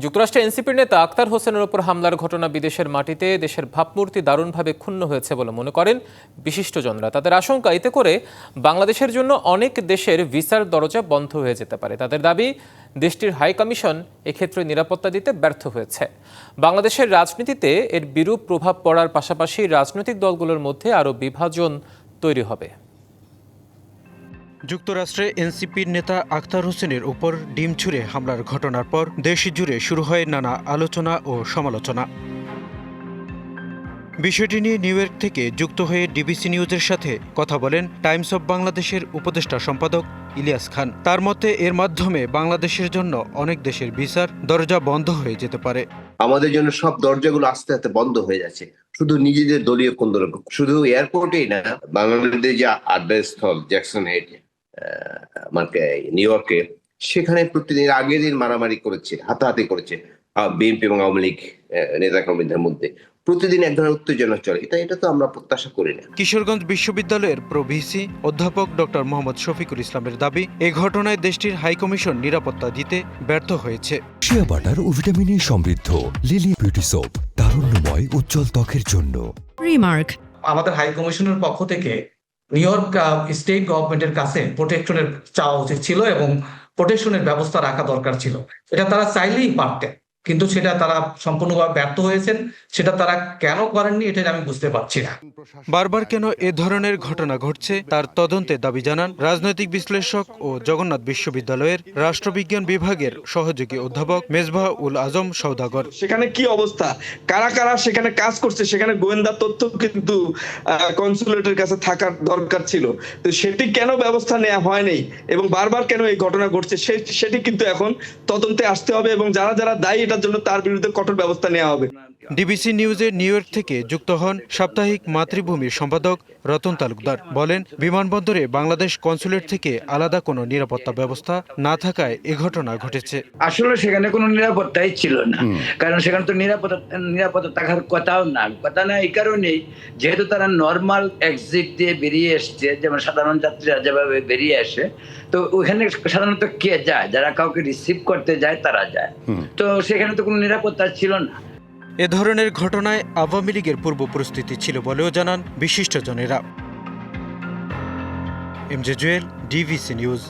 যুক্তরাষ্ট্রে এনসিপির নেতা আখতার হোসেনের ওপর হামলার ঘটনা বিদেশের মাটিতে দেশের ভাবমূর্তি দারুণভাবে ক্ষুণ্ণ হয়েছে বলে মনে করেন বিশিষ্টজনরা। তাদের আশঙ্কা, এতে করে বাংলাদেশের জন্য অনেক দেশের ভিসার দরজা বন্ধ হয়ে যেতে পারে। তাদের দাবি, দেশটির হাই কমিশন এক্ষেত্রে নিরাপত্তা দিতে ব্যর্থ হয়েছে। বাংলাদেশের রাজনীতিতে এর বিরূপ প্রভাব পড়ার পাশাপাশি রাজনৈতিক দলগুলোর মধ্যে আরও বিভাজন তৈরি হবে। যুক্তরাষ্ট্রে এনসিপির নেতা আখতার হোসেনের উপর ডিম ছুঁড়ে হামলার ঘটনার পর দেশ জুড়ে শুরু হয় নানা আলোচনা ও সমালোচনা। বিষয়টি নিয়ে নিউ ইয়র্ক থেকে যুক্ত হয়ে ডিবিসি নিউজের সাথে কথা বলেন টাইমস অব বাংলাদেশের উপদেষ্টা সম্পাদক ইলিয়াস খান। তার মতে, এর মাধ্যমে বাংলাদেশের জন্য অনেক দেশের ভিসার দরজা বন্ধ হয়ে যেতে পারে। আমাদের জন্য সব দরজাগুলো আস্তে আস্তে বন্ধ হয়ে যাচ্ছে, শুধু নিজেদের দলীয় কোন্দল, শুধু এয়ারপোর্টেই না, বাংলাদেশের যে আড্ডাস্থল জ্যাকসন হেড নিউ ইয়র্কে, সেখানে প্রতিদিন আগের দিন মারামারি করেছে, হাতাহাতি করেছে বিএনপি এবং আওয়ামী লীগ নেতাকর্মীদের মধ্যে। প্রতিদিন এক ধরনের উত্তেজনা চলে, এটা তো আমরা প্রত্যাশা করি না। কিশোরগঞ্জ বিশ্ববিদ্যালয়ের প্রভিসি অধ্যাপক ডক্টর মোহাম্মদ শফিকুল ইসলামের দাবি, এই ঘটনায় দেশটির হাইকমিশন নিরাপত্তা দিতে ব্যর্থ হয়েছে। শিয়া বাটার ও ভিটামিনে সমৃদ্ধ লিলি বিউটি সোপ, তারুণ্যময় উজ্জ্বল ত্বকের জন্য। রিমার্ক, আমাদের হাই কমিশনের পক্ষ থেকে নিউ ইয়র্ক স্টেট গভর্নমেন্টের কাছে প্রোটেকশনের চাওয়া উচিত ছিল এবং প্রোটেকশনের ব্যবস্থা রাখা দরকার ছিল। এটা তারা চাইলেই পারতেন, কিন্তু সেটা তারা সম্পূর্ণভাবে ব্যর্থ হয়েছেন। সেটা তারা কেন করেননি, এটা আমি বুঝতে পারছি না। বারবার কেন এ ধরনের ঘটনা ঘটছে তার তদন্তে দাবি জানান রাজনৈতিক বিশ্লেষক ও জগন্নাথ বিশ্ববিদ্যালয়ের রাষ্ট্রবিজ্ঞান বিভাগের সহযোগী অধ্যাপক মেজবাহ উল আজম সওদাগর। সেখানে কি অবস্থা, কারা কারা সেখানে কাজ করছে, সেখানে গোয়েন্দা তথ্য কিন্তু কনসুলেটের কাছে থাকার দরকার ছিল। তো সেটি কেন ব্যবস্থা নেওয়া হয়নি এবং বারবার কেন এই ঘটনা ঘটছে, সেটি কিন্তু এখন তদন্তে আসতে হবে এবং যারা যারা দায়ী এটার জন্য তার বিরুদ্ধে কঠোর ব্যবস্থা নেওয়া হবে। ডিবিসি নিউজের নিউ ইয়র্ক থেকে যুক্ত হন সাপ্তাহিক মাতৃভূমির সম্পাদক রতন তালুকদার। বলেন, বিমানবন্দরে বাংলাদেশ কনসুলেট থেকে আলাদা কোনো নিরাপত্তা ব্যবস্থা না থাকায় এ ঘটনা ঘটেছে। আসলে সেখানে কোনো নিরাপত্তাই ছিল না, কারণ সেখানে তো নিরাপত্তা থাকার কথা না। এই কারণেই, যেহেতু তারা নর্মাল এক্সিট দিয়ে বেরিয়ে এসছে, যেমন সাধারণ যাত্রীরা যেভাবে বেরিয়ে আসে, তো ওখানে সাধারণত কে যায়, যারা কাউকে রিসিভ করতে যায় তারা যায়, তো সেখানে তো কোনো নিরাপত্তা ছিল না। এ ধরনের ঘটনায় আওয়ামী লীগের পূর্ব পরিস্থিতি ছিল বলেও জানান বিশিষ্টজনেরা। MJ Jewel, DBC news.